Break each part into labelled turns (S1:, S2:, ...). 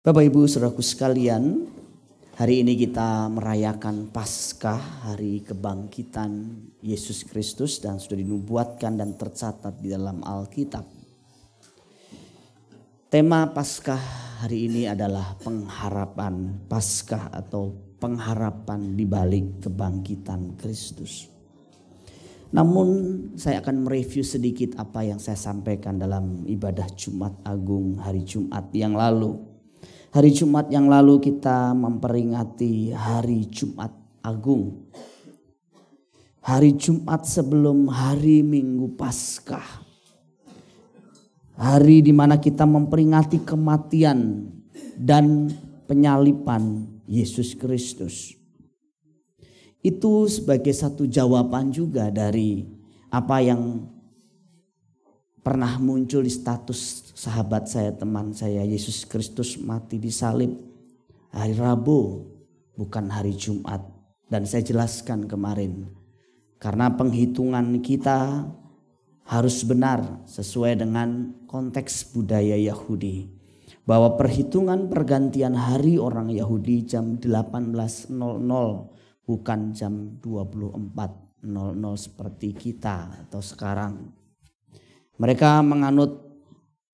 S1: Bapak Ibu Saudaraku sekalian, hari ini kita merayakan Paskah, hari kebangkitan Yesus Kristus, dan sudah dinubuatkan dan tercatat di dalam Alkitab. Tema Paskah hari ini adalah pengharapan Paskah atau pengharapan di balik kebangkitan Kristus. Namun saya akan mereview sedikit apa yang saya sampaikan dalam ibadah Jumat Agung hari Jumat yang lalu. Hari Jumat yang lalu kita memperingati hari Jumat Agung. Hari Jumat sebelum hari Minggu Paskah. Hari di mana kita memperingati kematian dan penyaliban Yesus Kristus. Itu sebagai satu jawaban juga dari apa yang pernah muncul di status sahabat saya, teman saya, Yesus Kristus mati di salib hari Rabu, bukan hari Jumat. Dan saya jelaskan kemarin, karena penghitungan kita harus benar sesuai dengan konteks budaya Yahudi. Bahwa perhitungan pergantian hari orang Yahudi jam 18.00 bukan jam 24.00 seperti kita atau sekarang. Mereka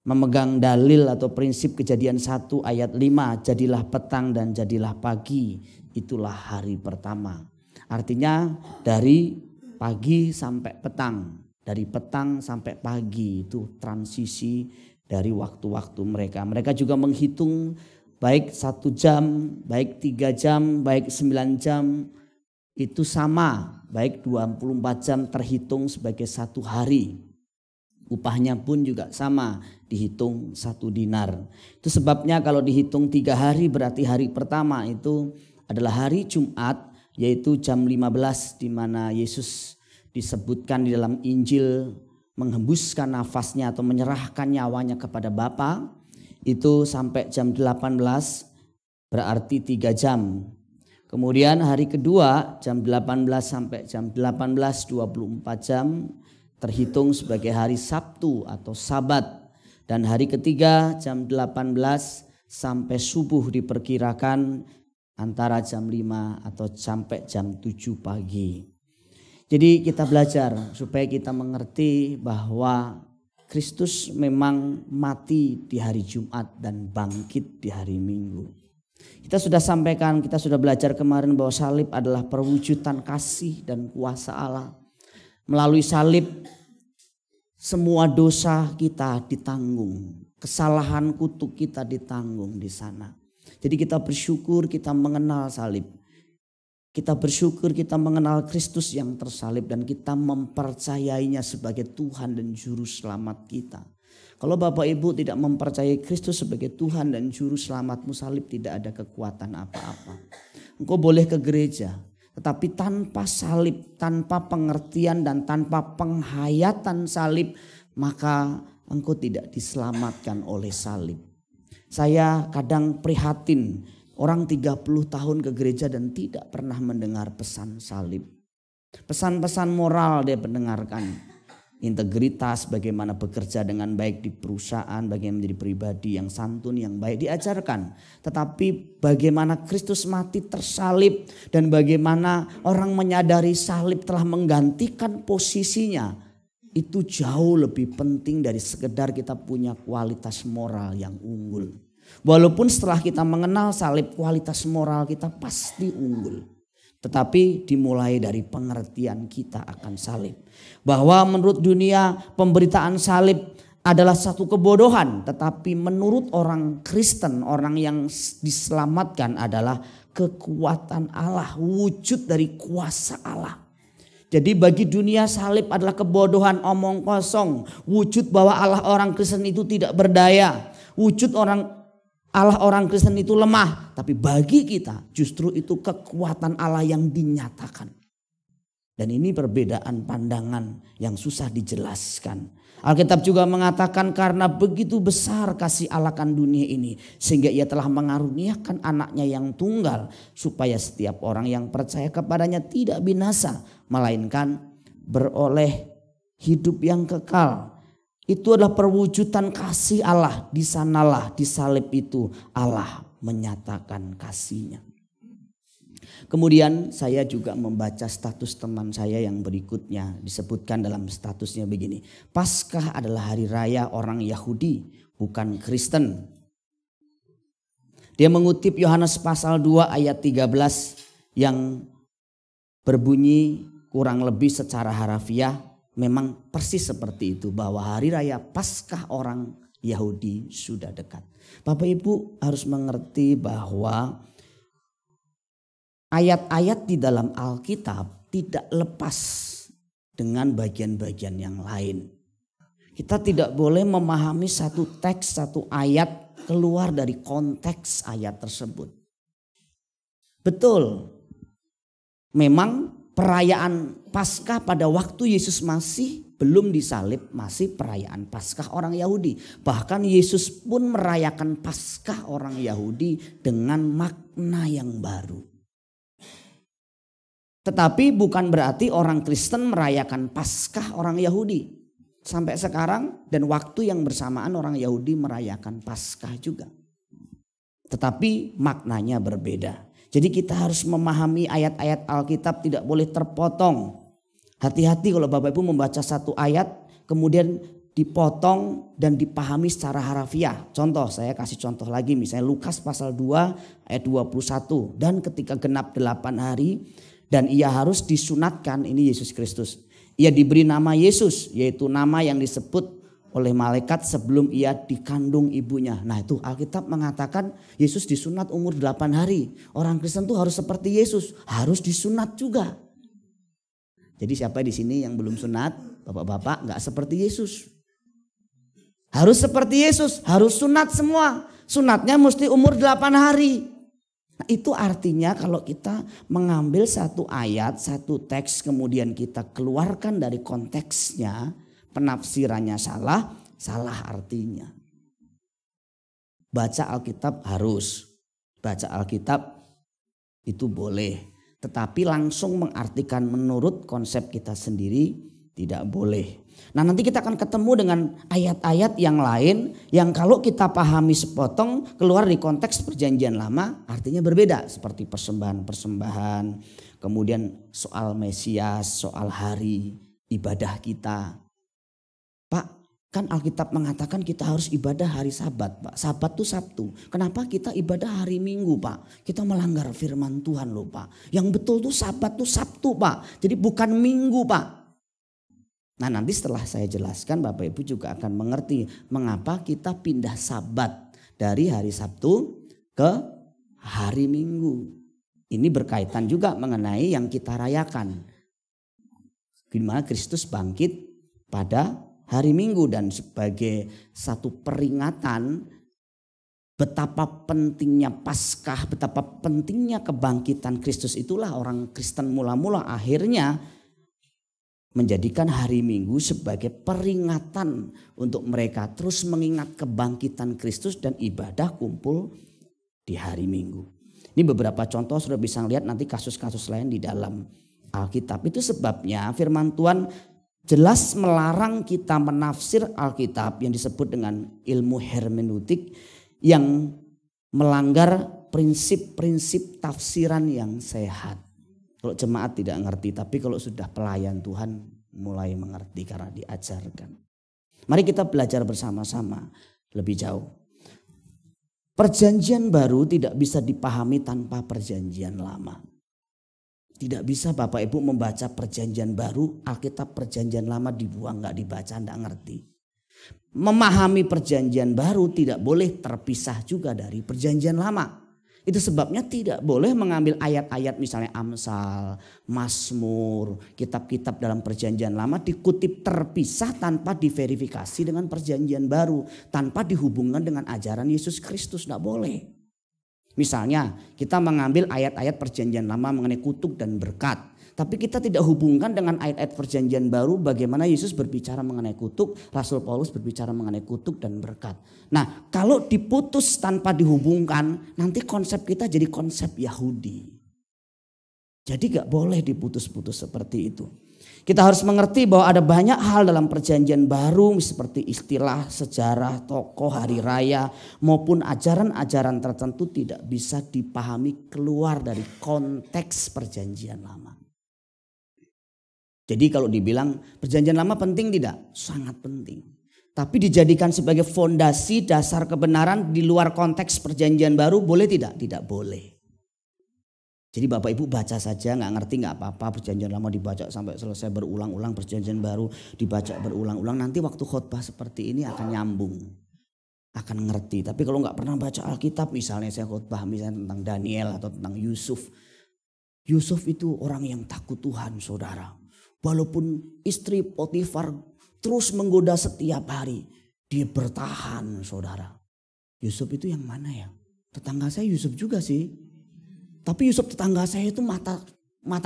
S1: memegang dalil atau prinsip Kejadian 1 ayat 5. Jadilah petang dan jadilah pagi, itulah hari pertama. Artinya dari pagi sampai petang. Dari petang sampai pagi itu transisi dari waktu-waktu mereka. Mereka juga menghitung baik 1 jam, baik 3 jam, baik 9 jam. Itu sama, baik 24 jam terhitung sebagai 1 hari. Upahnya pun juga sama, dihitung 1 dinar. Itu sebabnya kalau dihitung 3 hari berarti hari pertama itu adalah hari Jumat, yaitu jam 15, di mana Yesus disebutkan di dalam Injil menghembuskan nafasnya atau menyerahkan nyawanya kepada Bapa. Itu sampai jam 18 berarti 3 jam. Kemudian hari kedua jam 18 sampai jam 18 24 jam. Terhitung sebagai hari Sabtu atau Sabat. Dan hari ketiga jam 18 sampai subuh diperkirakan antara jam 5 atau sampai jam 7 pagi. Jadi kita belajar supaya kita mengerti bahwa Kristus memang mati di hari Jumat dan bangkit di hari Minggu. Kita sudah sampaikan, kita sudah belajar kemarin bahwa salib adalah perwujudan kasih dan kuasa Allah. Melalui salib semua dosa kita ditanggung, kesalahan kutuk kita ditanggung di sana. Jadi kita bersyukur kita mengenal salib. Kita bersyukur kita mengenal Kristus yang tersalib dan kita mempercayainya sebagai Tuhan dan Juru Selamat kita. Kalau Bapak Ibu tidak mempercayai Kristus sebagai Tuhan dan Juru Selamatmu, salib tidak ada kekuatan apa-apa. Engkau boleh ke gereja, tetapi tanpa salib, tanpa pengertian dan tanpa penghayatan salib, maka engkau tidak diselamatkan oleh salib. Saya kadang prihatin, orang 30 tahun ke gereja dan tidak pernah mendengar pesan salib. Pesan-pesan moral dia mendengarkan. Integritas, bagaimana bekerja dengan baik di perusahaan, bagaimana menjadi pribadi yang santun, yang baik diajarkan. Tetapi bagaimana Kristus mati tersalib dan bagaimana orang menyadari salib telah menggantikan posisinya, itu jauh lebih penting dari sekedar kita punya kualitas moral yang unggul. Walaupun setelah kita mengenal salib, kualitas moral kita pasti unggul. Tetapi dimulai dari pengertian kita akan salib. Bahwa menurut dunia pemberitaan salib adalah satu kebodohan. Tetapi menurut orang Kristen, orang yang diselamatkan adalah kekuatan Allah. Wujud dari kuasa Allah. Jadi bagi dunia salib adalah kebodohan, omong kosong. Wujud bahwa Allah orang Kristen itu tidak berdaya. Wujud Allah orang Kristen itu lemah. Tapi bagi kita justru itu kekuatan Allah yang dinyatakan. Dan ini perbedaan pandangan yang susah dijelaskan. Alkitab juga mengatakan karena begitu besar kasih Allah akan dunia ini. Sehingga ia telah mengaruniakan anaknya yang tunggal. Supaya setiap orang yang percaya kepadanya tidak binasa. Melainkan beroleh hidup yang kekal. Itu adalah perwujudan kasih Allah. Di sanalah di salib itu Allah menyatakan kasih-Nya. Kemudian saya juga membaca status teman saya yang berikutnya. Disebutkan dalam statusnya begini. Paskah adalah hari raya orang Yahudi, bukan Kristen. Dia mengutip Yohanes pasal 2 ayat 13 yang berbunyi kurang lebih secara harafiah. Memang persis seperti itu, bahwa hari raya Paskah orang Yahudi sudah dekat. Bapak Ibu harus mengerti bahwa ayat-ayat di dalam Alkitab tidak lepas dengan bagian-bagian yang lain. Kita tidak boleh memahami satu teks, satu ayat keluar dari konteks ayat tersebut. Betul, memang perayaan Paskah pada waktu Yesus masih belum disalib, masih perayaan Paskah orang Yahudi. Bahkan Yesus pun merayakan Paskah orang Yahudi dengan makna yang baru. Tetapi bukan berarti orang Kristen merayakan Paskah orang Yahudi. Sampai sekarang dan waktu yang bersamaan orang Yahudi merayakan Paskah juga. Tetapi maknanya berbeda. Jadi kita harus memahami ayat-ayat Alkitab, tidak boleh terpotong. Hati-hati kalau Bapak Ibu membaca satu ayat kemudian dipotong dan dipahami secara harafiah. Contoh, saya kasih contoh lagi, misalnya Lukas pasal 2 ayat 21. Dan ketika genap 8 hari dan ia harus disunatkan, ini Yesus Kristus. Ia diberi nama Yesus, yaitu nama yang disebut oleh malaikat sebelum ia dikandung ibunya. Nah itu Alkitab mengatakan Yesus disunat umur 8 hari. Orang Kristen tuh harus seperti Yesus, harus disunat juga. Jadi siapa di sini yang belum sunat, bapak-bapak nggak seperti Yesus. Harus seperti Yesus, harus sunat semua. Sunatnya mesti umur 8 hari. Nah, itu artinya kalau kita mengambil satu ayat, satu teks kemudian kita keluarkan dari konteksnya, penafsirannya salah, salah artinya. Baca Alkitab harus, baca Alkitab itu boleh. Tetapi langsung mengartikan menurut konsep kita sendiri tidak boleh. Nah nanti kita akan ketemu dengan ayat-ayat yang lain yang kalau kita pahami sepotong keluar di konteks perjanjian lama artinya berbeda. Seperti persembahan-persembahan, kemudian soal Mesias, soal hari ibadah kita. Pak, kan Alkitab mengatakan kita harus ibadah hari Sabat, Pak. Sabat tuh Sabtu. Kenapa kita ibadah hari Minggu, Pak? Kita melanggar firman Tuhan loh, Pak. Yang betul tuh Sabat tuh Sabtu, Pak. Jadi bukan Minggu, Pak. Nah nanti setelah saya jelaskan Bapak Ibu juga akan mengerti mengapa kita pindah Sabat dari hari Sabtu ke hari Minggu. Ini berkaitan juga mengenai yang kita rayakan. Di mana Kristus bangkit pada hari Minggu dan sebagai satu peringatan betapa pentingnya Paskah, betapa pentingnya kebangkitan Kristus, itulah orang Kristen mula-mula akhirnya menjadikan hari Minggu sebagai peringatan untuk mereka terus mengingat kebangkitan Kristus dan ibadah kumpul di hari Minggu. Ini beberapa contoh, sudah bisa lihat nanti kasus-kasus lain di dalam Alkitab. Itu sebabnya firman Tuhan jelas melarang kita menafsir Alkitab yang disebut dengan ilmu hermeneutik yang melanggar prinsip-prinsip tafsiran yang sehat. Kalau jemaat tidak ngerti, tapi kalau sudah pelayan Tuhan mulai mengerti karena diajarkan. Mari kita belajar bersama-sama lebih jauh. Perjanjian baru tidak bisa dipahami tanpa perjanjian lama. Tidak bisa Bapak Ibu membaca perjanjian baru, Alkitab perjanjian lama dibuang, gak dibaca, gak ngerti. Memahami perjanjian baru tidak boleh terpisah juga dari perjanjian lama. Itu sebabnya tidak boleh mengambil ayat-ayat misalnya Amsal, Mazmur, kitab-kitab dalam perjanjian lama dikutip terpisah tanpa diverifikasi dengan perjanjian baru. Tanpa dihubungkan dengan ajaran Yesus Kristus, tidak boleh. Misalnya kita mengambil ayat-ayat perjanjian lama mengenai kutuk dan berkat. Tapi kita tidak hubungkan dengan ayat-ayat perjanjian baru bagaimana Yesus berbicara mengenai kutuk, Rasul Paulus berbicara mengenai kutuk dan berkat. Nah kalau diputus tanpa dihubungkan nanti konsep kita jadi konsep Yahudi. Jadi gak boleh diputus-putus seperti itu. Kita harus mengerti bahwa ada banyak hal dalam perjanjian baru seperti istilah, sejarah, tokoh, hari raya maupun ajaran-ajaran tertentu tidak bisa dipahami keluar dari konteks perjanjian lama. Jadi kalau dibilang perjanjian lama penting tidak? Sangat penting. Tapi dijadikan sebagai fondasi dasar kebenaran di luar konteks perjanjian baru boleh tidak? Tidak boleh. Jadi Bapak Ibu baca saja, nggak ngerti nggak apa-apa, perjanjian lama dibaca sampai selesai berulang-ulang, perjanjian baru dibaca berulang-ulang. Nanti waktu khotbah seperti ini akan nyambung, akan ngerti. Tapi kalau nggak pernah baca Alkitab, misalnya saya khotbah misalnya tentang Daniel atau tentang Yusuf. Yusuf itu orang yang takut Tuhan, saudara. Walaupun istri Potifar terus menggoda setiap hari, dia bertahan, saudara. Yusuf itu yang mana ya? Tetangga saya Yusuf juga sih. Tapi Yusuf tetangga saya itu mata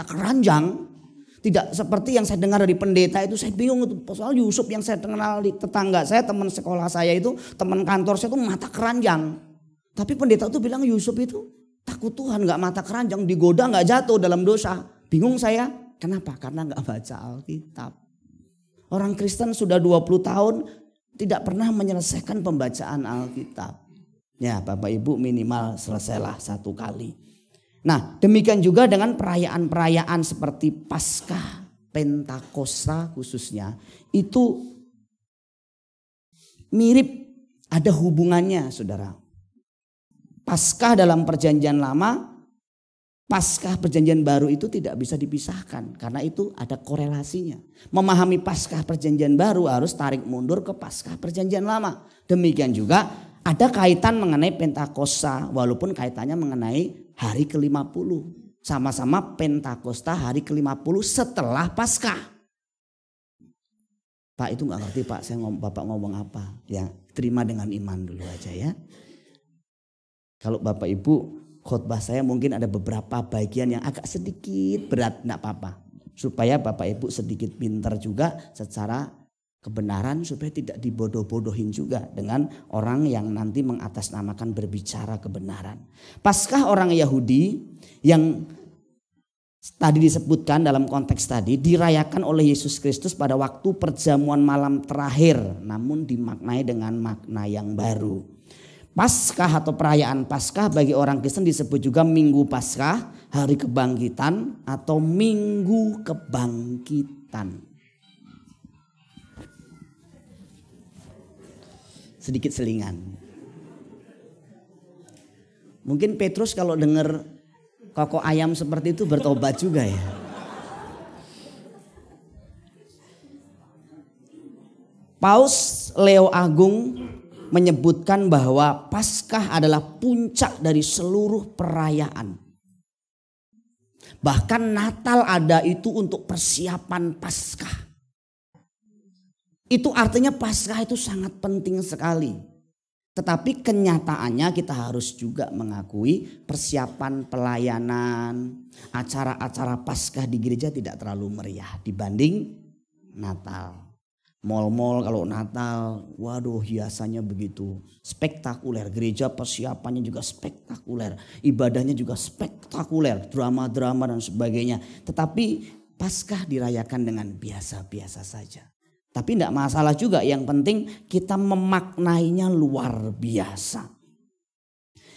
S1: keranjang. Tidak seperti yang saya dengar dari pendeta itu, saya bingung itu. Soal Yusuf yang saya kenal di tetangga saya, teman sekolah saya itu, teman kantor saya itu mata keranjang. Tapi pendeta itu bilang Yusuf itu takut Tuhan, gak mata keranjang, digoda gak jatuh dalam dosa. Bingung saya, kenapa? Karena gak baca Alkitab. Orang Kristen sudah 20 tahun tidak pernah menyelesaikan pembacaan Alkitab. Ya Bapak Ibu minimal selesailah satu kali. Nah demikian juga dengan perayaan-perayaan seperti Paskah, Pentakosta khususnya. Itu mirip, ada hubungannya saudara. Paskah dalam perjanjian lama, Paskah perjanjian baru itu tidak bisa dipisahkan. Karena itu ada korelasinya. Memahami Paskah perjanjian baru harus tarik mundur ke Paskah perjanjian lama. Demikian juga ada kaitan mengenai Pentakosta walaupun kaitannya mengenai hari ke-50. Sama-sama Pentakosta hari ke-50 setelah Paskah. Pak itu gak ngerti Pak, Bapak ngomong apa. Ya terima dengan iman dulu aja ya. Kalau Bapak Ibu khotbah saya mungkin ada beberapa bagian yang agak sedikit berat, gak apa-apa. Supaya Bapak Ibu sedikit pintar juga secara kebenaran supaya tidak dibodoh-bodohin juga dengan orang yang nanti mengatasnamakan berbicara kebenaran. Paskah orang Yahudi yang tadi disebutkan dalam konteks tadi dirayakan oleh Yesus Kristus pada waktu perjamuan malam terakhir, namun dimaknai dengan makna yang baru. Paskah atau perayaan Paskah bagi orang Kristen disebut juga Minggu Paskah, Hari Kebangkitan atau Minggu Kebangkitan. Sedikit selingan. Mungkin Petrus kalau dengar koko ayam seperti itu bertobat juga ya. Paus Leo Agung menyebutkan bahwa Paskah adalah puncak dari seluruh perayaan. Bahkan Natal ada itu untuk persiapan Paskah. Itu artinya Paskah itu sangat penting sekali. Tetapi kenyataannya kita harus juga mengakui persiapan pelayanan, acara-acara Paskah di gereja tidak terlalu meriah dibanding Natal. Mal-mal kalau Natal, waduh hiasannya begitu spektakuler. Gereja persiapannya juga spektakuler. Ibadahnya juga spektakuler. Drama-drama dan sebagainya. Tetapi Paskah dirayakan dengan biasa-biasa saja. Tapi tidak masalah juga, yang penting kita memaknainya luar biasa.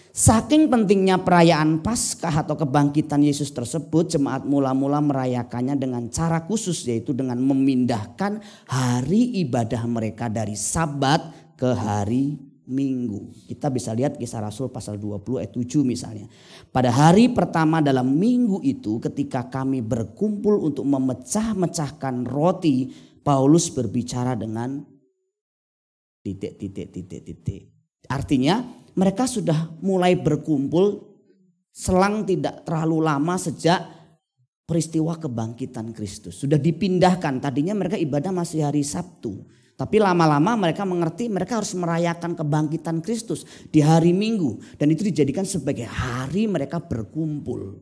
S1: Saking pentingnya perayaan Paskah atau kebangkitan Yesus tersebut, jemaat mula-mula merayakannya dengan cara khusus, yaitu dengan memindahkan hari ibadah mereka dari Sabat ke hari Minggu. Kita bisa lihat Kisah Rasul pasal 20 ayat 7 misalnya. Pada hari pertama dalam minggu itu ketika kami berkumpul untuk memecah-mecahkan roti, Paulus berbicara dengan titik. Artinya mereka sudah mulai berkumpul selang tidak terlalu lama sejak peristiwa kebangkitan Kristus. Sudah dipindahkan, tadinya mereka ibadah masih hari Sabtu. Tapi lama-lama mereka mengerti mereka harus merayakan kebangkitan Kristus di hari Minggu. Dan itu dijadikan sebagai hari mereka berkumpul.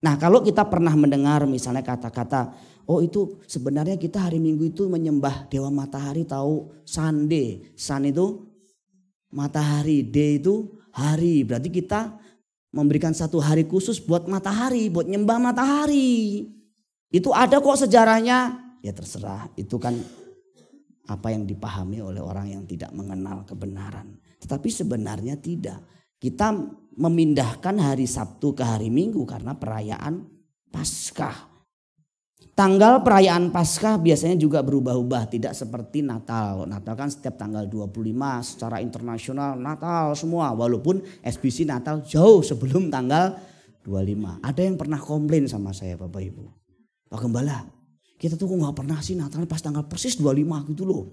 S1: Nah kalau kita pernah mendengar misalnya kata-kata, oh itu sebenarnya kita hari Minggu itu menyembah Dewa Matahari, tahu Sunday. Sun itu matahari, day itu hari. Berarti kita memberikan satu hari khusus buat matahari, buat nyembah matahari. Itu ada kok sejarahnya. Ya terserah, itu kan apa yang dipahami oleh orang yang tidak mengenal kebenaran. Tetapi sebenarnya tidak. Kita memindahkan hari Sabtu ke hari Minggu karena perayaan Paskah. Tanggal perayaan Paskah biasanya juga berubah-ubah, tidak seperti Natal. Natal kan setiap tanggal 25 secara internasional Natal semua. Walaupun SBC Natal jauh sebelum tanggal 25. Ada yang pernah komplain sama saya Bapak Ibu. Pak Gembala, kita tuh kok gak pernah sih Natal pas tanggal persis 25 gitu loh.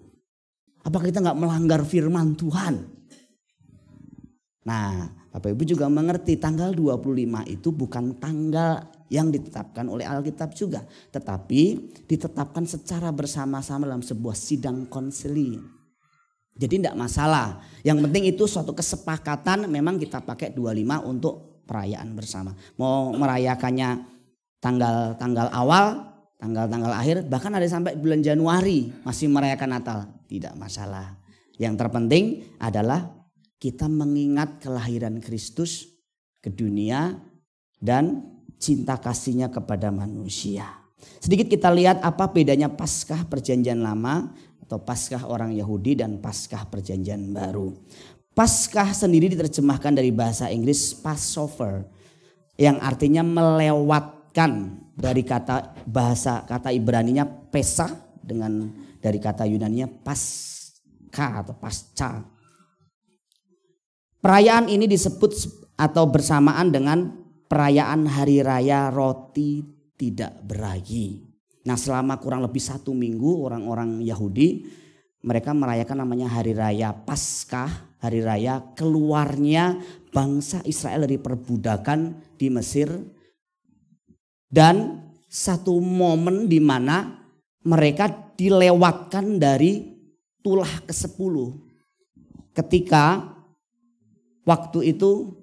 S1: Apakah kita gak melanggar firman Tuhan? Nah Bapak Ibu juga mengerti tanggal 25 itu bukan tanggal yang ditetapkan oleh Alkitab juga. Tetapi ditetapkan secara bersama-sama dalam sebuah sidang konsili. Jadi tidak masalah. Yang penting itu suatu kesepakatan memang kita pakai 25 untuk perayaan bersama. Mau merayakannya tanggal awal, tanggal akhir, bahkan ada sampai bulan Januari masih merayakan Natal. Tidak masalah. Yang terpenting adalah kita mengingat kelahiran Kristus ke dunia dan cinta kasihnya kepada manusia. Sedikit kita lihat apa bedanya Paskah Perjanjian Lama atau Paskah orang Yahudi dan Paskah Perjanjian Baru. Paskah sendiri diterjemahkan dari bahasa Inggris Passover yang artinya melewatkan, dari kata Ibraninya Pesah dengan dari kata Yunaninya Pascha atau Pasca. Perayaan ini disebut atau bersamaan dengan perayaan hari raya roti tidak beragi. Nah selama kurang lebih 1 minggu orang-orang Yahudi mereka merayakan namanya hari raya Paskah, hari raya keluarnya bangsa Israel dari perbudakan di Mesir. Dan satu momen di mana mereka dilewatkan dari tulah ke-10. Ketika waktu itu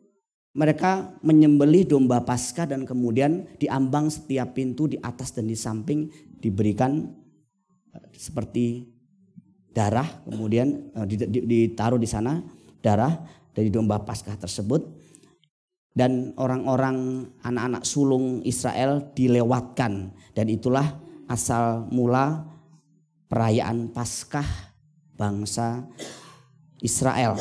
S1: mereka menyembelih domba Paskah dan kemudian diambang setiap pintu di atas dan di samping diberikan seperti darah, kemudian ditaruh di sana darah dari domba Paskah tersebut dan orang-orang anak-anak sulung Israel dilewatkan dan itulah asal mula perayaan Paskah bangsa Israel.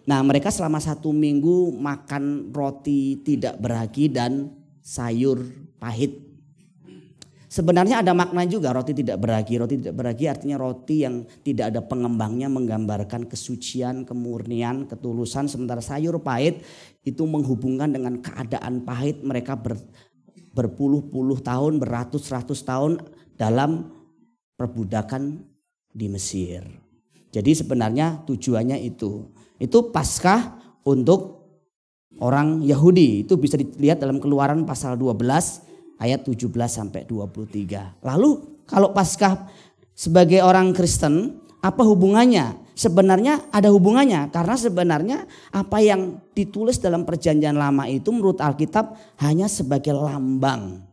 S1: Nah mereka selama 1 minggu makan roti tidak beragi dan sayur pahit. Sebenarnya ada makna juga roti tidak beragi. Roti tidak beragi artinya roti yang tidak ada pengembangnya, menggambarkan kesucian, kemurnian, ketulusan. Sementara sayur pahit itu menghubungkan dengan keadaan pahit mereka berpuluh-puluh tahun, beratus-ratus tahun dalam perbudakan di Mesir. Jadi sebenarnya tujuannya itu Paskah untuk orang Yahudi. Itu bisa dilihat dalam Keluaran pasal 12 ayat 17 sampai 23. Lalu kalau Paskah sebagai orang Kristen apa hubungannya? Sebenarnya ada hubungannya karena sebenarnya apa yang ditulis dalam Perjanjian Lama itu menurut Alkitab hanya sebagai lambang,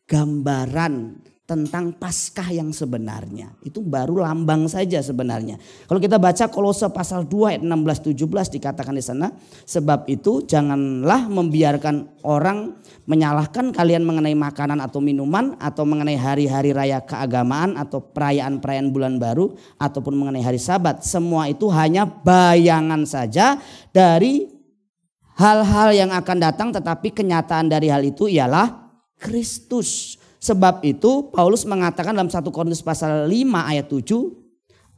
S1: gambaran tentang Paskah yang sebenarnya. Itu baru lambang saja sebenarnya. Kalau kita baca Kolose pasal 2 ayat 16-17 dikatakan di sana, sebab itu janganlah membiarkan orang menyalahkan kalian mengenai makanan atau minuman atau mengenai hari-hari raya keagamaan atau perayaan-perayaan bulan baru ataupun mengenai hari Sabat. Semua itu hanya bayangan saja dari hal-hal yang akan datang, tetapi kenyataan dari hal itu ialah Kristus. Sebab itu Paulus mengatakan dalam 1 Korintus pasal 5 ayat 7,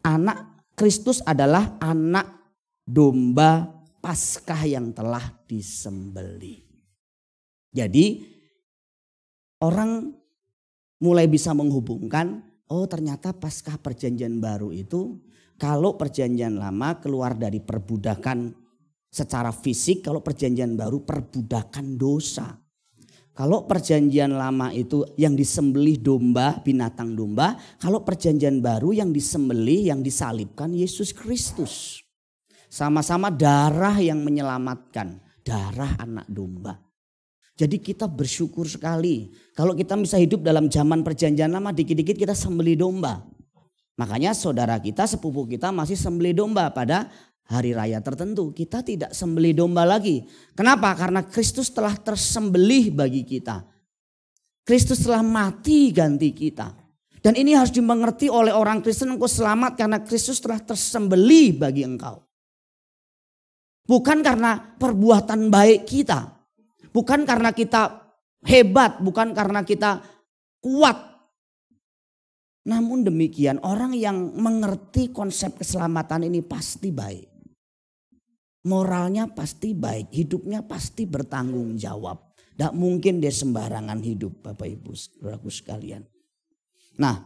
S1: anak Kristus adalah anak domba Paskah yang telah disembelih. Jadi orang mulai bisa menghubungkan, oh ternyata Paskah Perjanjian Baru itu kalau Perjanjian Lama keluar dari perbudakan secara fisik, kalau Perjanjian Baru perbudakan dosa. Kalau Perjanjian Lama itu yang disembelih domba, binatang domba. Kalau Perjanjian Baru yang disembelih, yang disalibkan Yesus Kristus. Sama-sama darah yang menyelamatkan, darah anak domba. Jadi kita bersyukur sekali. Kalau kita bisa hidup dalam zaman Perjanjian Lama, dikit-dikit kita sembelih domba. Makanya saudara kita, sepupu kita masih sembelih domba pada hari raya tertentu. Kita tidak sembelih domba lagi. Kenapa? Karena Kristus telah tersembelih bagi kita. Kristus telah mati ganti kita. Dan ini harus dimengerti oleh orang Kristen, engkau selamat karena Kristus telah tersembelih bagi engkau. Bukan karena perbuatan baik kita. Bukan karena kita hebat, bukan karena kita kuat. Namun demikian orang yang mengerti konsep keselamatan ini pasti baik. Moralnya pasti baik, hidupnya pasti bertanggung jawab. Tidak mungkin dia sembarangan hidup, Bapak Ibu saudaraku sekalian. Nah,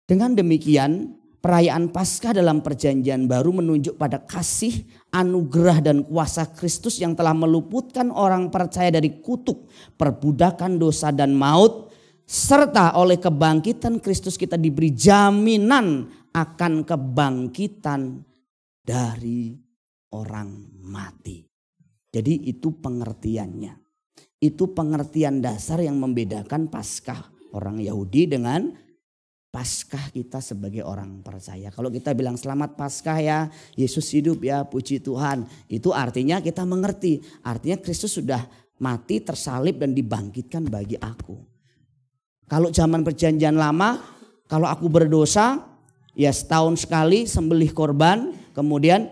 S1: dengan demikian perayaan Paskah dalam Perjanjian Baru menunjuk pada kasih, anugerah dan kuasa Kristus yang telah meluputkan orang percaya dari kutuk, perbudakan dosa dan maut. Serta oleh kebangkitan Kristus kita diberi jaminan akan kebangkitan dari orang mati. Jadi itu pengertiannya. Itu pengertian dasar yang membedakan Paskah orang Yahudi dengan Paskah kita sebagai orang percaya. Kalau kita bilang selamat Paskah ya, Yesus hidup ya, puji Tuhan. Itu artinya kita mengerti. Artinya Kristus sudah mati, tersalib dan dibangkitkan bagi aku. Kalau zaman Perjanjian Lama, kalau aku berdosa ya setahun sekali sembelih korban. Kemudian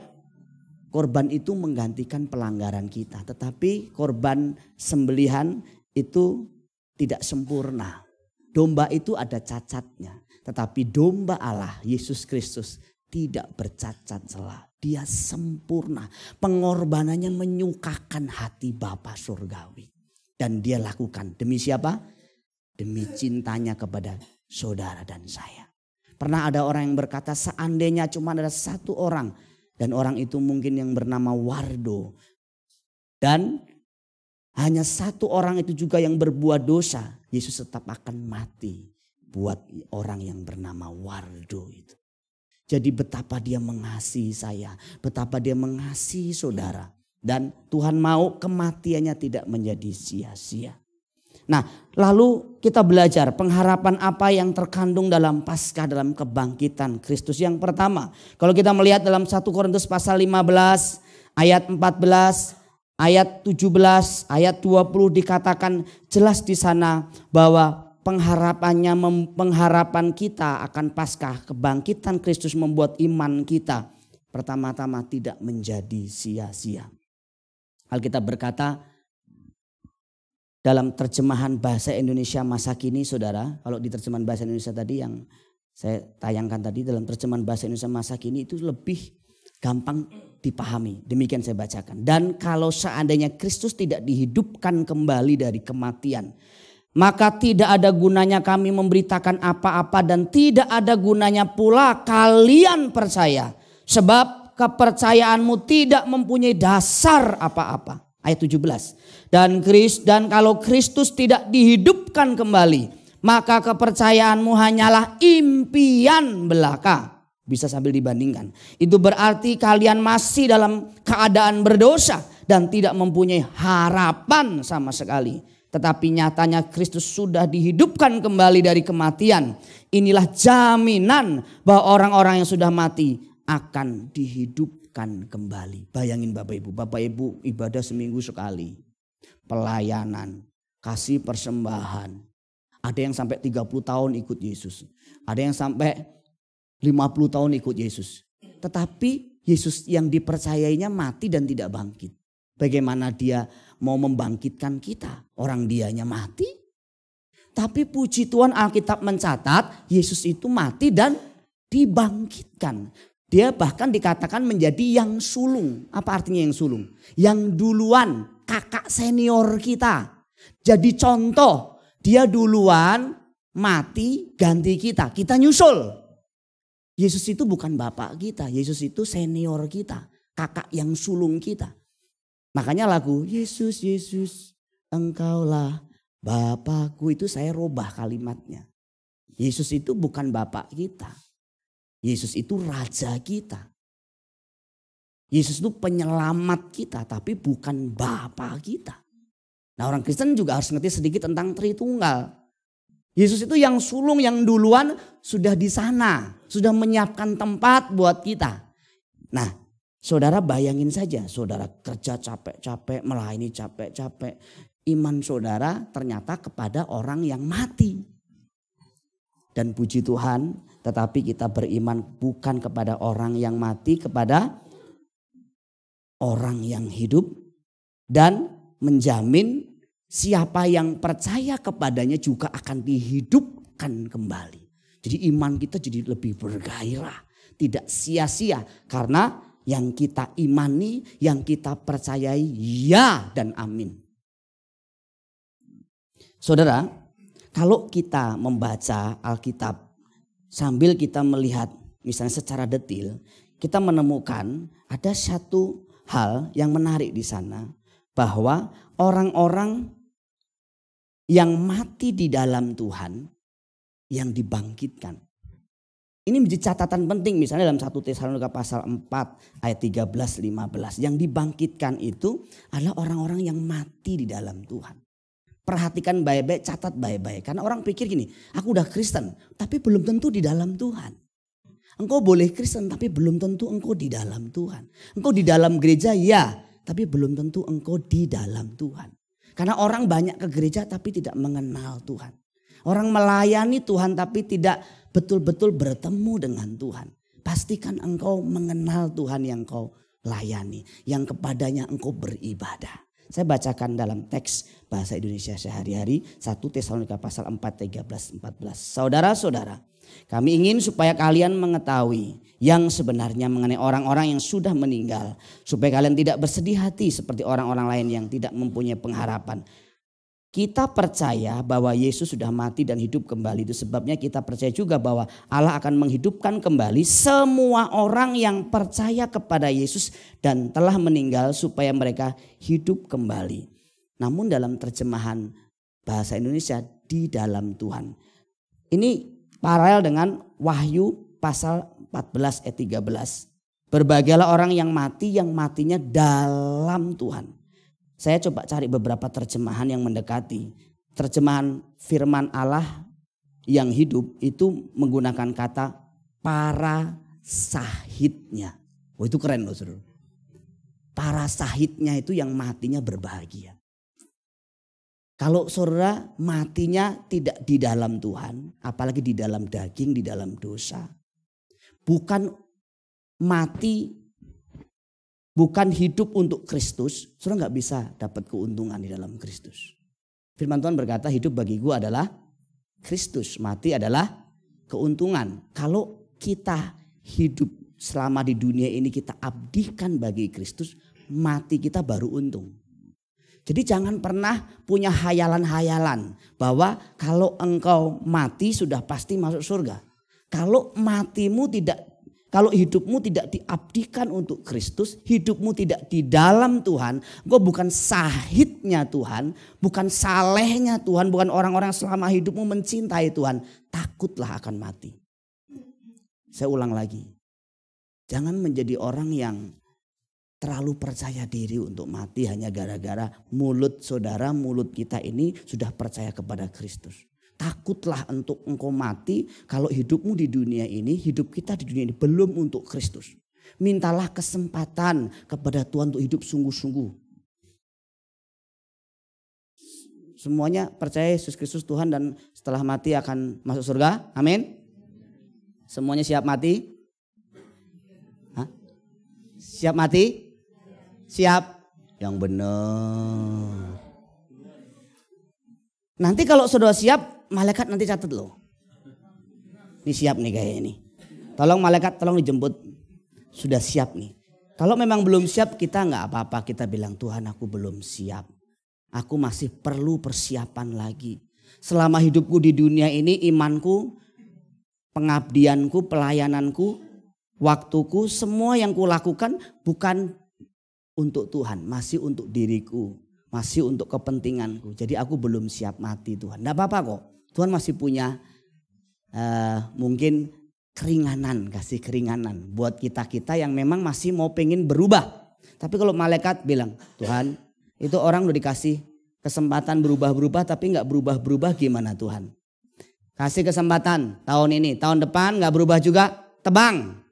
S1: korban itu menggantikan pelanggaran kita. Tetapi korban sembelihan itu tidak sempurna. Domba itu ada cacatnya. Tetapi domba Allah, Yesus Kristus, tidak bercacat celah. Dia sempurna. Pengorbanannya menyukakan hati Bapa surgawi. Dan dia lakukan. Demi siapa? Demi cintanya kepada saudara dan saya. Pernah ada orang yang berkata seandainya cuma ada satu orang. Dan orang itu mungkin yang bernama Wardo. Dan hanya satu orang itu juga yang berbuat dosa. Yesus tetap akan mati buat orang yang bernama Wardo itu. Jadi betapa dia mengasihi saya. Betapa dia mengasihi saudara. Dan Tuhan mau kematiannya tidak menjadi sia-sia. Nah, lalu kita belajar pengharapan apa yang terkandung dalam Paskah, dalam kebangkitan Kristus. Yang pertama, kalau kita melihat dalam 1 Korintus pasal 15 ayat 14, ayat 17, ayat 20 dikatakan jelas di sana bahwa pengharapan kita akan Paskah, kebangkitan Kristus membuat iman kita pertama-tama tidak menjadi sia-sia. Alkitab berkata dalam terjemahan bahasa Indonesia masa kini, saudara, kalau di terjemahan bahasa Indonesia tadi yang saya tayangkan tadi, dalam terjemahan bahasa Indonesia masa kini itu lebih gampang dipahami. Demikian saya bacakan. Dan kalau seandainya Kristus tidak dihidupkan kembali dari kematian, maka tidak ada gunanya kami memberitakan apa-apa dan tidak ada gunanya pula kalian percaya. Sebab kepercayaanmu tidak mempunyai dasar apa-apa. Ayat 17. Dan kalau Kristus tidak dihidupkan kembali, maka kepercayaanmu hanyalah impian belaka. Bisa sambil dibandingkan. Itu berarti kalian masih dalam keadaan berdosa dan tidak mempunyai harapan sama sekali. Tetapi nyatanya Kristus sudah dihidupkan kembali dari kematian. Inilah jaminan bahwa orang-orang yang sudah mati akan dihidupkan kembali. Bayangin Bapak Ibu ibadah seminggu sekali. Pelayanan, kasih persembahan. Ada yang sampai 30 tahun ikut Yesus. Ada yang sampai 50 tahun ikut Yesus. Tetapi Yesus yang dipercayainya mati dan tidak bangkit. Bagaimana dia mau membangkitkan kita? Orang dianya mati. Tapi puji Tuhan Alkitab mencatat Yesus itu mati dan dibangkitkan. Dia bahkan dikatakan menjadi yang sulung. Apa artinya yang sulung? Yang duluan, kakak senior kita. Jadi contoh, dia duluan mati ganti kita. Kita nyusul. Yesus itu bukan bapak kita. Yesus itu senior kita. Kakak yang sulung kita. Makanya lagu Yesus, Yesus, engkaulah Bapakku, itu saya robah kalimatnya. Yesus itu bukan bapak kita. Yesus itu raja kita. Yesus itu penyelamat kita, tapi bukan bapa kita. Nah, orang Kristen juga harus ngerti sedikit tentang Tritunggal. Yesus itu yang sulung, yang duluan sudah di sana. Sudah menyiapkan tempat buat kita. Nah, saudara bayangin saja, saudara kerja capek-capek, melayani capek-capek. iman saudara ternyata kepada orang yang mati. Dan puji Tuhan, tetapi kita beriman bukan kepada orang yang mati, kepada orang yang hidup. Dan menjamin siapa yang percaya kepadanya juga akan dihidupkan kembali. Jadi iman kita jadi lebih bergairah, tidak sia-sia. Karena yang kita imani, yang kita percayai ya dan amin. Saudara, kalau kita membaca Alkitab sambil kita melihat misalnya secara detail, kita menemukan ada satu hal yang menarik di sana, bahwa orang-orang yang mati di dalam Tuhan yang dibangkitkan. Ini menjadi catatan penting, misalnya dalam 1 Tesalonika pasal 4 ayat 13-15. Yang dibangkitkan itu adalah orang-orang yang mati di dalam Tuhan. Perhatikan baik-baik, catat baik-baik. Karena orang pikir gini, aku udah Kristen tapi belum tentu di dalam Tuhan. Engkau boleh Kristen tapi belum tentu engkau di dalam Tuhan. Engkau di dalam gereja ya, tapi belum tentu engkau di dalam Tuhan. Karena orang banyak ke gereja tapi tidak mengenal Tuhan. Orang melayani Tuhan tapi tidak betul-betul bertemu dengan Tuhan. Pastikan engkau mengenal Tuhan yang kau layani, yang kepadanya engkau beribadah. Saya bacakan dalam teks bahasa Indonesia sehari-hari 1 Tesalonika pasal 4, 13, 14. Saudara-saudara, kami ingin supaya kalian mengetahui yang sebenarnya mengenai orang-orang yang sudah meninggal. Supaya kalian tidak bersedih hati seperti orang-orang lain yang tidak mempunyai pengharapan. Kita percaya bahwa Yesus sudah mati dan hidup kembali. Itu sebabnya kita percaya juga bahwa Allah akan menghidupkan kembali semua orang yang percaya kepada Yesus dan telah meninggal supaya mereka hidup kembali. Namun dalam terjemahan bahasa Indonesia di dalam Tuhan. Ini paralel dengan Wahyu pasal 14 ayat 13. Berbahagialah orang yang mati, yang matinya dalam Tuhan. Saya coba cari beberapa terjemahan yang mendekati. Terjemahan firman Allah yang hidup itu menggunakan kata para sahidnya. Oh itu keren loh saudara. Para sahidnya itu yang matinya berbahagia. Kalau saudara matinya tidak di dalam Tuhan, apalagi di dalam daging, di dalam dosa. Bukan mati, bukan hidup untuk Kristus, saudara nggak bisa dapat keuntungan di dalam Kristus. Firman Tuhan berkata hidup bagiku adalah Kristus, mati adalah keuntungan. Kalau kita hidup selama di dunia ini kita abdikan bagi Kristus, mati kita baru untung. Jadi jangan pernah punya hayalan-hayalan bahwa kalau engkau mati sudah pasti masuk surga. Kalau hidupmu tidak diabdikan untuk Kristus, hidupmu tidak di dalam Tuhan, engkau bukan sahidnya Tuhan, bukan salehnya Tuhan, bukan orang-orang selama hidupmu mencintai Tuhan, takutlah akan mati. Saya ulang lagi, jangan menjadi orang yang terlalu percaya diri untuk mati hanya gara-gara mulut saudara, mulut kita ini sudah percaya kepada Kristus. Takutlah untuk engkau mati kalau hidupmu di dunia ini, hidup kita di dunia ini belum untuk Kristus. Mintalah kesempatan kepada Tuhan untuk hidup sungguh-sungguh. Semuanya percaya Yesus Kristus Tuhan dan setelah mati akan masuk surga. Amin. Semuanya siap mati? Hah? Siap mati? Siap? Yang benar. Nanti kalau sudah siap, malaikat nanti catat loh. Ini siap nih kayak ini. Tolong malaikat, tolong dijemput. Sudah siap nih. Kalau memang belum siap, kita nggak apa-apa. Kita bilang Tuhan aku belum siap. Aku masih perlu persiapan lagi. Selama hidupku di dunia ini imanku, pengabdianku, pelayananku, waktuku, semua yang kulakukan bukan untuk Tuhan. Masih untuk diriku. Masih untuk kepentinganku. Jadi aku belum siap mati Tuhan. Nggak apa-apa kok. Tuhan masih punya mungkin keringanan. Kasih keringanan buat kita-kita yang memang masih mau pengen berubah. Tapi kalau malaikat bilang Tuhan itu orang udah dikasih kesempatan berubah-berubah tapi nggak berubah-berubah gimana Tuhan. Kasih kesempatan tahun ini. Tahun depan nggak berubah juga tebang.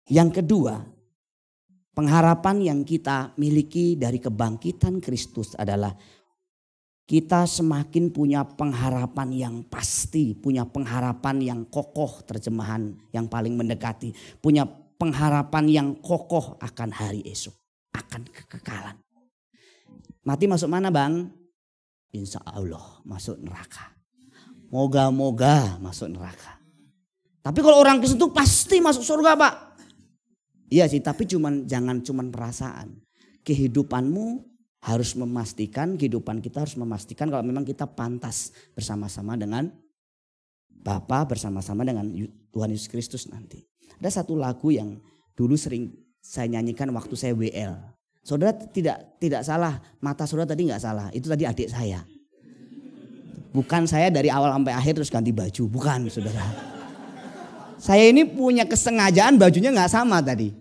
S1: Yang kedua, Pengharapan yang kita miliki dari kebangkitan Kristus adalah kita semakin punya pengharapan yang pasti, punya pengharapan yang kokoh, terjemahan yang paling mendekati. Punya pengharapan yang kokoh akan hari esok, akan kekekalan. Mati masuk mana bang? Insya Allah masuk neraka. Moga-moga masuk neraka. Tapi kalau orang Kristen itu pasti masuk surga pak. Iya sih, tapi jangan cuman perasaan. Kehidupanmu harus memastikan, kehidupan kita harus memastikan kalau memang kita pantas bersama-sama dengan Bapa, bersama-sama dengan Tuhan Yesus Kristus nanti. Ada satu lagu yang dulu sering saya nyanyikan waktu saya WL. Saudara tidak salah, mata saudara tadi nggak salah, itu tadi adik saya. Bukan saya dari awal sampai akhir terus ganti baju, bukan saudara. Saya ini punya kesengajaan bajunya nggak sama tadi.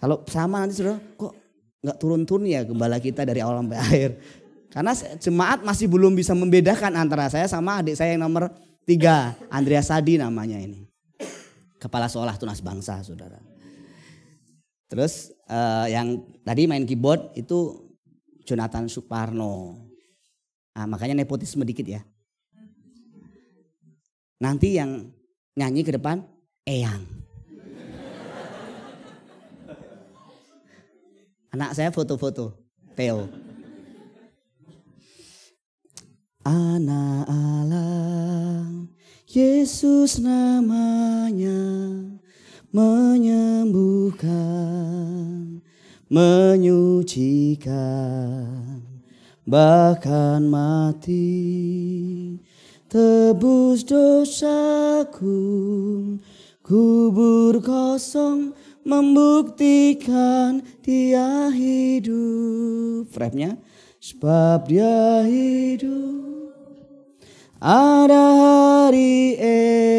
S1: Kalau sama nanti saudara kok nggak turun-turun ya gembala kita dari awal sampai akhir. Karena jemaat masih belum bisa membedakan antara saya sama adik saya yang nomor 3. Andrea Sadi namanya ini. Kepala Sekolah Tunas Bangsa saudara. Terus yang tadi main keyboard itu Jonathan Suparno. Nah, makanya nepotisme dikit ya. Nanti yang nyanyi ke depan Eyang. Anak saya foto-foto, Theo. Anak Allah, Yesus namanya, menyembuhkan, menyucikan, bahkan mati, tebus dosaku, kubur kosong, membuktikan dia hidup. Refnya, sebab dia hidup. Ada hari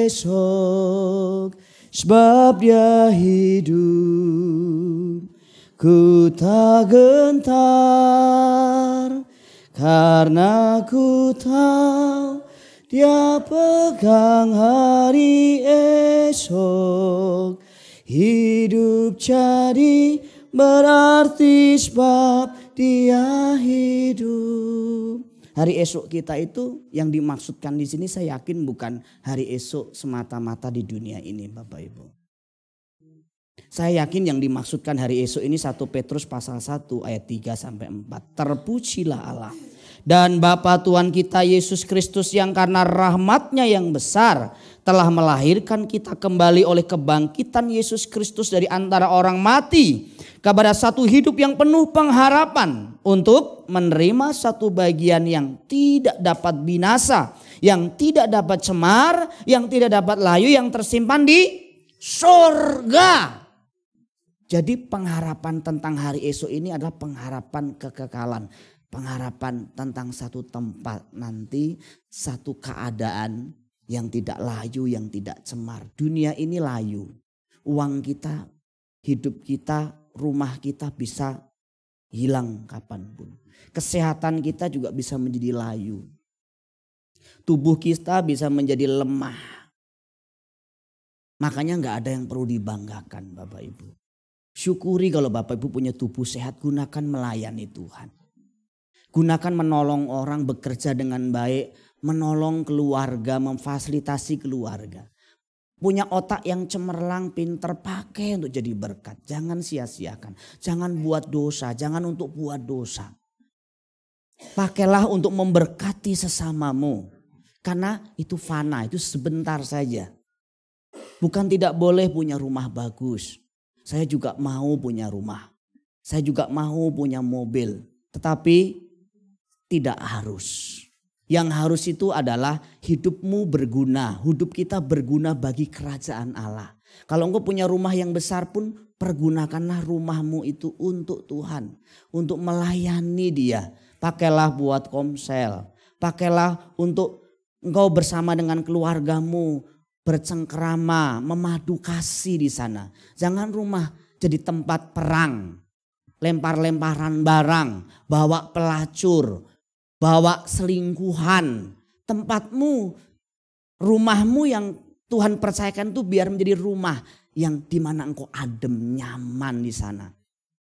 S1: esok, sebab dia hidup. Ku tak gentar, karena ku tahu dia pegang hari esok. Hidup jadi berarti sebab dia hidup. Hari esok kita itu yang dimaksudkan di sini saya yakin bukan hari esok semata-mata di dunia ini Bapak Ibu. Saya yakin yang dimaksudkan hari esok ini 1 Petrus pasal 1 ayat 3 sampai 4. Terpujilah Allah dan Bapa Tuhan kita Yesus Kristus yang karena rahmatnya yang besar telah melahirkan kita kembali oleh kebangkitan Yesus Kristus dari antara orang mati kepada satu hidup yang penuh pengharapan untuk menerima satu bagian yang tidak dapat binasa, yang tidak dapat cemar, yang tidak dapat layu, yang tersimpan di surga. Jadi pengharapan tentang hari esok ini adalah pengharapan kekekalan. Pengharapan tentang satu tempat nanti, satu keadaan yang tidak layu, yang tidak cemar. Dunia ini layu. Uang kita, hidup kita, rumah kita bisa hilang kapanpun. Kesehatan kita juga bisa menjadi layu. Tubuh kita bisa menjadi lemah. Makanya gak ada yang perlu dibanggakan Bapak Ibu. Syukuri kalau Bapak Ibu punya tubuh sehat, gunakan melayani Tuhan. Gunakan menolong orang, bekerja dengan baik, menolong keluarga, memfasilitasi keluarga. Punya otak yang cemerlang, pinter, pakai untuk jadi berkat. Jangan sia-siakan, jangan buat dosa, jangan untuk buat dosa. Pakailah untuk memberkati sesamamu. Karena itu fana, itu sebentar saja. Bukan tidak boleh punya rumah bagus. Saya juga mau punya rumah. Saya juga mau punya mobil. Tetapi tidak harus. Yang harus itu adalah hidupmu berguna. Hidup kita berguna bagi kerajaan Allah. Kalau engkau punya rumah yang besar pun pergunakanlah rumahmu itu untuk Tuhan. Untuk melayani dia. Pakailah buat komsel. Pakailah untuk engkau bersama dengan keluargamu. Bercengkrama, memadu kasih di sana. Jangan rumah jadi tempat perang. Lempar-lemparan barang. Bawa pelacur. Bawa selingkuhan. Tempatmu, rumahmu yang Tuhan percayakan itu biar menjadi rumah yang dimana engkau adem, nyaman di sana.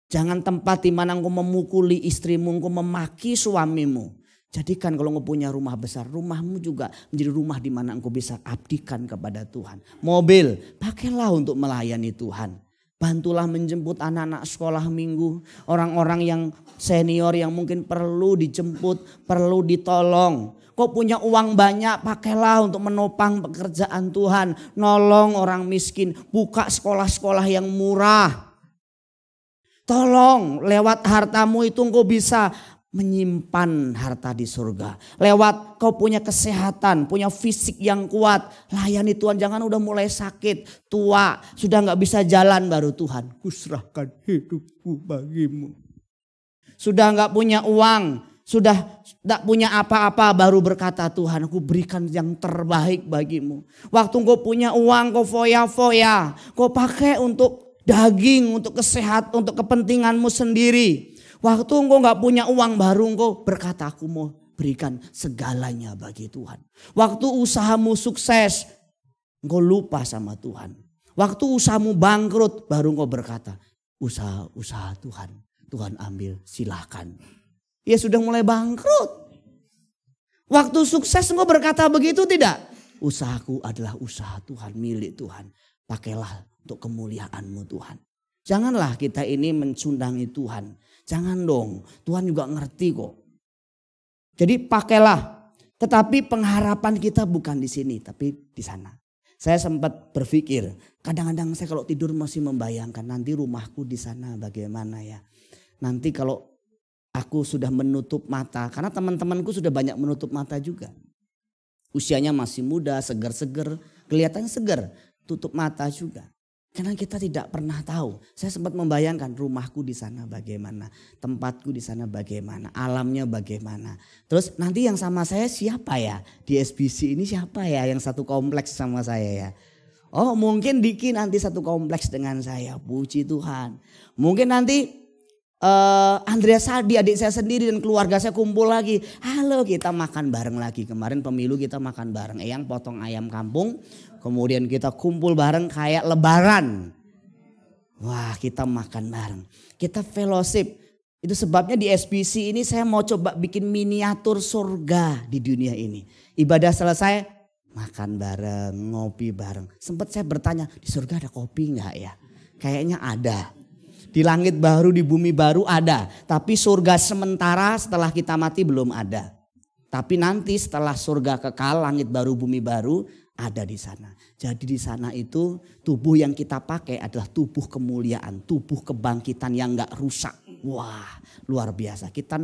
S1: Jangan tempat dimana engkau memukuli istrimu, engkau memaki suamimu. Jadikan kalau engkau punya rumah besar, rumahmu juga menjadi rumah di mana engkau bisa abdikan kepada Tuhan. Mobil, pakailah untuk melayani Tuhan. Bantulah menjemput anak-anak sekolah minggu. Orang-orang yang senior yang mungkin perlu dijemput, perlu ditolong. Kau punya uang banyak, pakailah untuk menopang pekerjaan Tuhan. Nolong orang miskin, buka sekolah-sekolah yang murah. Tolong lewat hartamu itu engkau bisa menyimpan harta di surga. Lewat kau punya kesehatan, punya fisik yang kuat. Layani Tuhan, jangan udah mulai sakit, tua, sudah gak bisa jalan baru Tuhan, kuserahkan hidupku bagimu. Sudah gak punya uang, sudah tak punya apa-apa baru berkata Tuhan, aku berikan yang terbaik bagimu. Waktu kau punya uang, kau foya-foya, kau pakai untuk daging, untuk kesehatan, untuk kepentinganmu sendiri. Waktu engkau gak punya uang baru engkau berkata aku mau berikan segalanya bagi Tuhan. Waktu usahamu sukses engkau lupa sama Tuhan. Waktu usahamu bangkrut baru engkau berkata usaha Tuhan. Tuhan ambil silakan. Ya sudah mulai bangkrut. Waktu sukses engkau berkata begitu tidak? Usahaku adalah usaha Tuhan, milik Tuhan. Pakailah untuk kemuliaan-Mu Tuhan. Janganlah kita ini mencundangi Tuhan. Jangan dong, Tuhan juga ngerti kok. Jadi pakailah, tetapi pengharapan kita bukan di sini, tapi di sana. Saya sempat berpikir, kadang-kadang saya kalau tidur masih membayangkan nanti rumahku di sana bagaimana ya. Nanti kalau aku sudah menutup mata, karena teman-temanku sudah banyak menutup mata juga. Usianya masih muda, segar-segar, kelihatannya segar, tutup mata juga. Karena kita tidak pernah tahu. Saya sempat membayangkan rumahku di sana bagaimana. Tempatku di sana bagaimana. Alamnya bagaimana. Terus nanti yang sama saya siapa ya? Di SBC ini siapa ya yang satu kompleks sama saya ya? Oh mungkin Diki nanti satu kompleks dengan saya. Puji Tuhan. Mungkin nanti Andrea Sadi adik saya sendiri dan keluarga saya kumpul lagi. Halo kita makan bareng lagi. Kemarin pemilu kita makan bareng. Eyang potong ayam kampung. Kemudian kita kumpul bareng kayak lebaran. Wah kita makan bareng. Kita fellowship. Itu sebabnya di SBC ini saya mau coba bikin miniatur surga di dunia ini. Ibadah selesai makan bareng, ngopi bareng. Sempat saya bertanya di surga ada kopi enggak ya? Kayaknya ada. Di langit baru, di bumi baru ada. Tapi surga sementara setelah kita mati belum ada. Tapi nanti setelah surga kekal, langit baru, bumi baru ada di sana. Jadi di sana itu tubuh yang kita pakai adalah tubuh kemuliaan, tubuh kebangkitan yang gak rusak. Wah luar biasa. Kita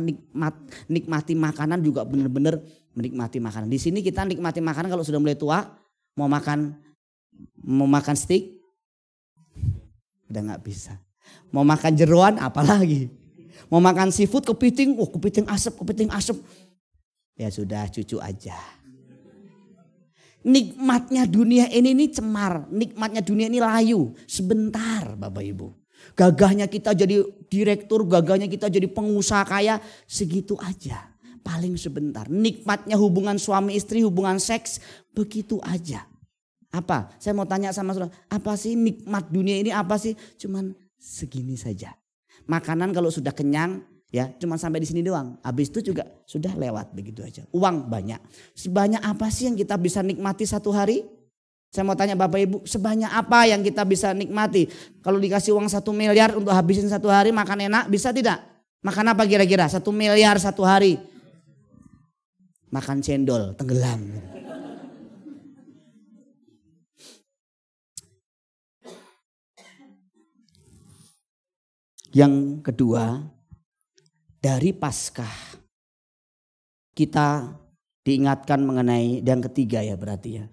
S1: nikmati makanan juga benar-benar menikmati makanan. Di sini kita nikmati makanan kalau sudah mulai tua, mau makan steak, udah gak bisa. Mau makan jeroan apalagi. Mau makan seafood kepiting, kepiting asap. Ya sudah cucu aja. Nikmatnya dunia ini cemar. Nikmatnya dunia ini layu. Sebentar Bapak Ibu. Gagahnya kita jadi direktur, gagahnya kita jadi pengusaha kaya. Segitu aja. Paling sebentar. Nikmatnya hubungan suami istri, hubungan seks. Begitu aja. Apa? Saya mau tanya sama saudara. Apa sih nikmat dunia ini apa sih? Cuman segini saja. Makanan kalau sudah kenyang. Ya, cuma sampai di sini doang. Habis itu juga sudah lewat begitu aja. Uang banyak. Sebanyak apa sih yang kita bisa nikmati satu hari? Saya mau tanya Bapak Ibu, sebanyak apa yang kita bisa nikmati? Kalau dikasih uang 1 miliar untuk habisin satu hari makan enak, bisa tidak? Makan apa kira-kira? 1 miliar satu hari. Makan cendol, tenggelam. Yang kedua, dari Paskah kita diingatkan mengenai yang ketiga ya berarti ya.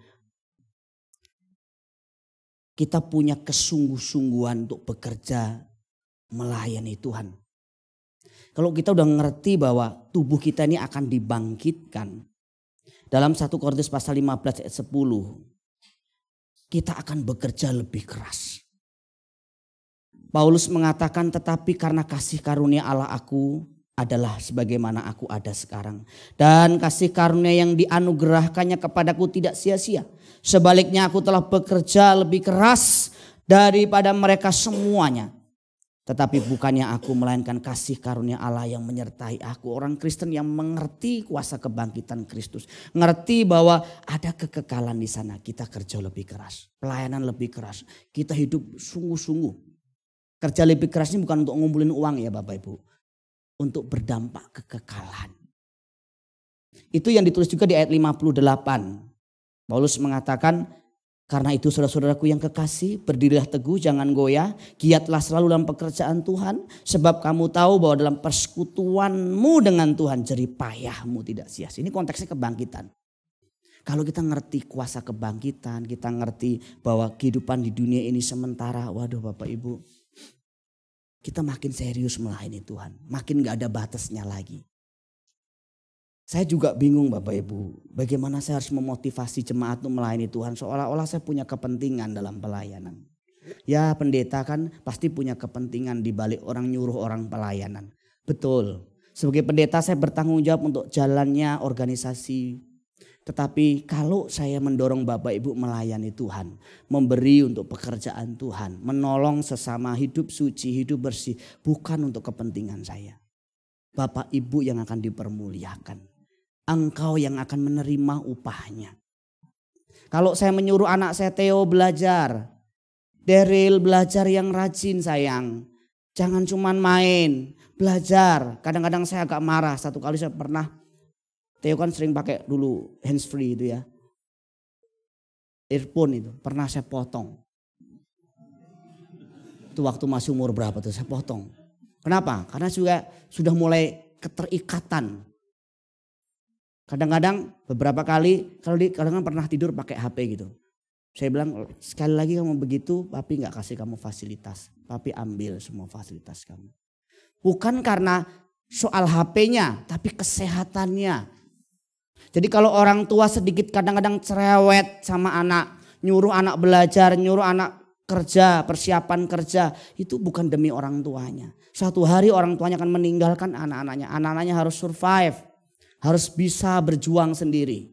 S1: Kita punya kesungguh-sungguhan untuk bekerja melayani Tuhan. Kalau kita udah ngerti bahwa tubuh kita ini akan dibangkitkan. Dalam 1 Korintus pasal 15 ayat 10. Kita akan bekerja lebih keras. Paulus mengatakan tetapi karena kasih karunia Allah aku adalah sebagaimana aku ada sekarang. Dan kasih karunia yang dianugerahkannya kepadaku tidak sia-sia. Sebaliknya aku telah bekerja lebih keras daripada mereka semuanya. Tetapi bukannya aku, melainkan kasih karunia Allah yang menyertai aku. Orang Kristen yang mengerti kuasa kebangkitan Kristus. Ngerti bahwa ada kekekalan di sana. Kita kerja lebih keras. Pelayanan lebih keras. Kita hidup sungguh-sungguh. Kerja lebih keras ini bukan untuk ngumpulin uang ya Bapak Ibu. Untuk berdampak kekekalan. Itu yang ditulis juga di ayat 58. Paulus mengatakan, karena itu saudara-saudaraku yang kekasih, berdirilah teguh, jangan goyah, giatlah selalu dalam pekerjaan Tuhan, sebab kamu tahu bahwa dalam persekutuanmu dengan Tuhan jerih payahmu tidak sia-sia. Ini konteksnya kebangkitan. Kalau kita ngerti kuasa kebangkitan, kita ngerti bahwa kehidupan di dunia ini sementara, waduh Bapak Ibu, kita makin serius melayani Tuhan, makin gak ada batasnya lagi. Saya juga bingung Bapak Ibu, bagaimana saya harus memotivasi jemaat untuk melayani Tuhan seolah-olah saya punya kepentingan dalam pelayanan. Ya pendeta kan pasti punya kepentingan di balik orang nyuruh orang pelayanan. Betul, sebagai pendeta saya bertanggung jawab untuk jalannya organisasi. Tetapi kalau saya mendorong Bapak Ibu melayani Tuhan, memberi untuk pekerjaan Tuhan, menolong sesama, hidup suci, hidup bersih, bukan untuk kepentingan saya. Bapak Ibu yang akan dipermuliakan. Engkau yang akan menerima upahnya. Kalau saya menyuruh anak saya Theo belajar. Daryl belajar yang rajin sayang. Jangan cuman main. Belajar. Kadang-kadang saya agak marah. Satu kali saya pernah. Theo kan sering pakai dulu hands free itu ya. Earphone itu. Pernah saya potong. Itu waktu masih umur berapa tuh saya potong. Kenapa? Karena sudah mulai keterikatan. Kadang-kadang beberapa kali kalau kadang-kadang pernah tidur pakai HP gitu. Saya bilang sekali lagi kamu begitu, papi nggak kasih kamu fasilitas. Papi ambil semua fasilitas kamu. Bukan karena soal HP-nya, tapi kesehatannya. Jadi kalau orang tua sedikit kadang-kadang cerewet sama anak, nyuruh anak belajar, nyuruh anak kerja, persiapan kerja, itu bukan demi orang tuanya. Suatu hari orang tuanya akan meninggalkan anak-anaknya. Anak-anaknya harus survive. Harus bisa berjuang sendiri.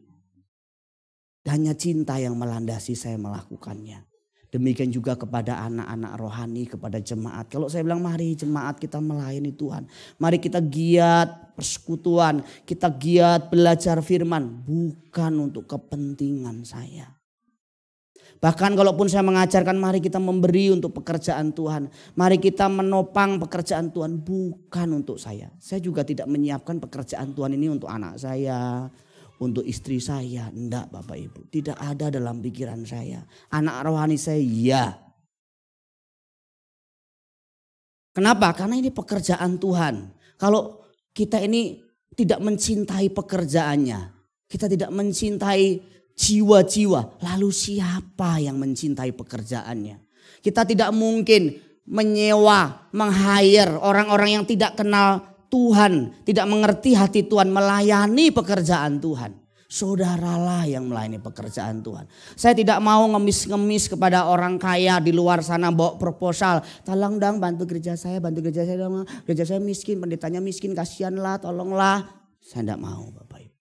S1: Hanya cinta yang melandasi saya melakukannya. Demikian juga kepada anak-anak rohani, kepada jemaat. Kalau saya bilang mari jemaat kita melayani Tuhan. Mari kita giat persekutuan. Kita giat belajar firman. Bukan untuk kepentingan saya. Bahkan kalaupun saya mengajarkan mari kita memberi untuk pekerjaan Tuhan. Mari kita menopang pekerjaan Tuhan. Bukan untuk saya. Saya juga tidak menyiapkan pekerjaan Tuhan ini untuk anak saya. Untuk istri saya. Enggak Bapak Ibu. Tidak ada dalam pikiran saya. Anak rohani saya ya. Kenapa? Karena ini pekerjaan Tuhan. Kalau kita ini tidak mencintai pekerjaannya. Kita tidak mencintai jiwa-jiwa, lalu siapa yang mencintai pekerjaannya? Kita tidak mungkin menyewa, meng-hire orang-orang yang tidak kenal Tuhan, tidak mengerti hati Tuhan, melayani pekerjaan Tuhan. Saudaralah yang melayani pekerjaan Tuhan. Saya tidak mau ngemis-ngemis kepada orang kaya di luar sana bawa proposal. Tolong dong bantu gereja saya dong. Gereja saya miskin, pendetanya miskin, kasihanlah, tolonglah. Saya tidak mau Bapak Ibu.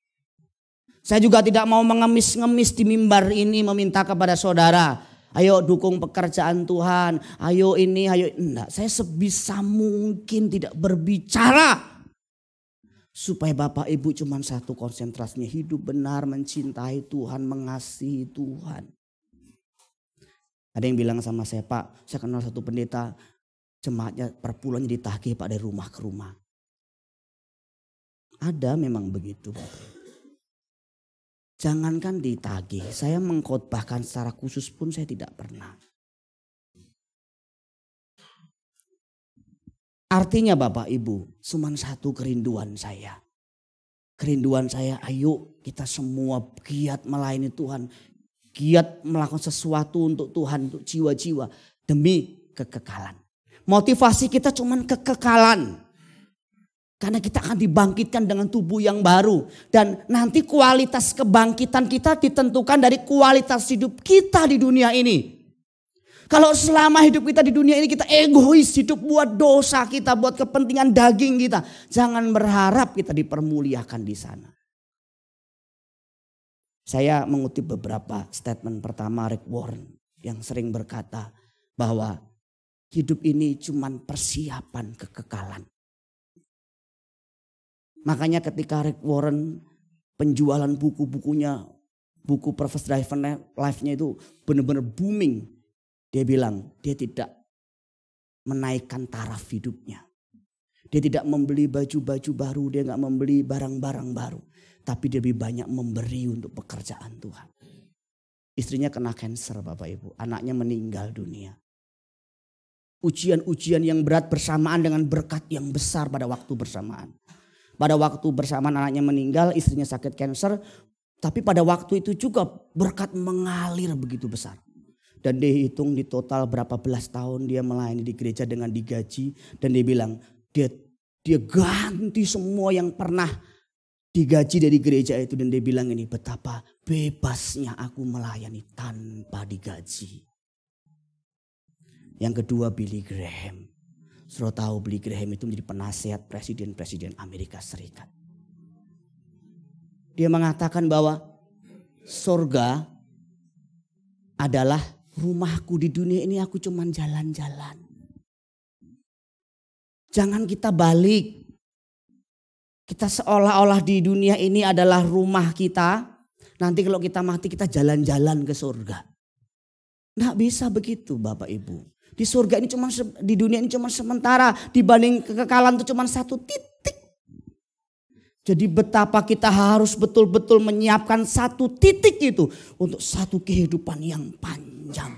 S1: Saya juga tidak mau mengemis-ngemis di mimbar ini meminta kepada saudara. Ayo dukung pekerjaan Tuhan. Ayo ini, ayo. Enggak, saya sebisa mungkin tidak berbicara. Supaya Bapak Ibu cuma satu konsentrasinya. Hidup benar, mencintai Tuhan, mengasihi Tuhan. Ada yang bilang sama saya, Pak, saya kenal satu pendeta. Jemaatnya per bulannya ditagih Pak dari rumah ke rumah. Ada memang begitu Bapak. Jangankan ditagih, saya mengkhotbahkan secara khusus pun saya tidak pernah. Artinya Bapak Ibu, cuma satu kerinduan saya. Kerinduan saya, ayo kita semua giat melayani Tuhan. Giat melakukan sesuatu untuk Tuhan, untuk jiwa-jiwa. Demi kekekalan. Motivasi kita cuma kekekalan. Karena kita akan dibangkitkan dengan tubuh yang baru. Dan nanti kualitas kebangkitan kita ditentukan dari kualitas hidup kita di dunia ini. Kalau selama hidup kita di dunia ini kita egois, hidup buat dosa kita, buat kepentingan daging kita. Jangan berharap kita dipermuliakan di sana. Saya mengutip beberapa statement. Pertama Rick Warren yang sering berkata, bahwa hidup ini cuman persiapan kekekalan. Makanya ketika Rick Warren penjualan buku-bukunya, buku Purpose Driven Life-nya itu benar-benar booming. Dia bilang dia tidak menaikkan taraf hidupnya. Dia tidak membeli baju-baju baru, dia gak membeli barang-barang baru. Tapi dia lebih banyak memberi untuk pekerjaan Tuhan. Istrinya kena kanker Bapak Ibu, anaknya meninggal dunia. Ujian-ujian yang berat bersamaan dengan berkat yang besar pada waktu bersamaan. Pada waktu bersamaan anaknya meninggal, istrinya sakit kanker. Tapi pada waktu itu juga berkat mengalir begitu besar. Dan dia hitung di total berapa belas tahun dia melayani di gereja dengan digaji. Dan dia bilang dia ganti semua yang pernah digaji dari gereja itu. Dan dia bilang ini, betapa bebasnya aku melayani tanpa digaji. Yang kedua Billy Graham. Saudara tahu Billy Graham itu menjadi penasehat presiden-presiden Amerika Serikat. Dia mengatakan bahwa surga adalah rumahku di dunia ini, aku cuman jalan-jalan. Jangan kita balik. Kita seolah-olah di dunia ini adalah rumah kita. Nanti kalau kita mati kita jalan-jalan ke surga. Nggak bisa begitu Bapak Ibu. Di surga ini cuma, di dunia ini cuma sementara. Dibanding kekekalan itu cuma satu titik. Jadi betapa kita harus betul-betul menyiapkan satu titik itu. Untuk satu kehidupan yang panjang.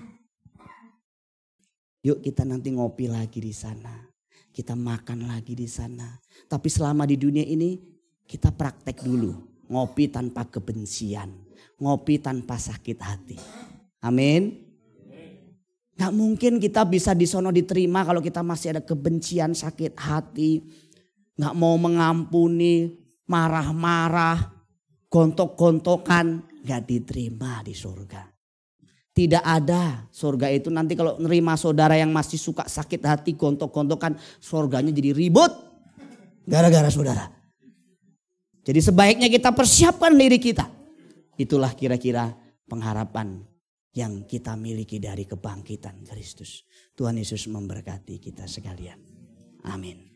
S1: Yuk kita nanti ngopi lagi di sana. Kita makan lagi di sana. Tapi selama di dunia ini kita praktek dulu. Ngopi tanpa kebencian. Ngopi tanpa sakit hati. Amin. Gak mungkin kita bisa di sono diterima kalau kita masih ada kebencian, sakit hati. Gak mau mengampuni, marah-marah, gontok-gontokan. Gak diterima di surga. Tidak ada surga itu nanti kalau nerima saudara yang masih suka sakit hati, gontok-gontokan. Surganya jadi ribut gara-gara saudara. Jadi sebaiknya kita persiapkan diri kita. Itulah kira-kira pengharapan yang kita miliki dari kebangkitan Kristus. Tuhan Yesus memberkati kita sekalian. Amin.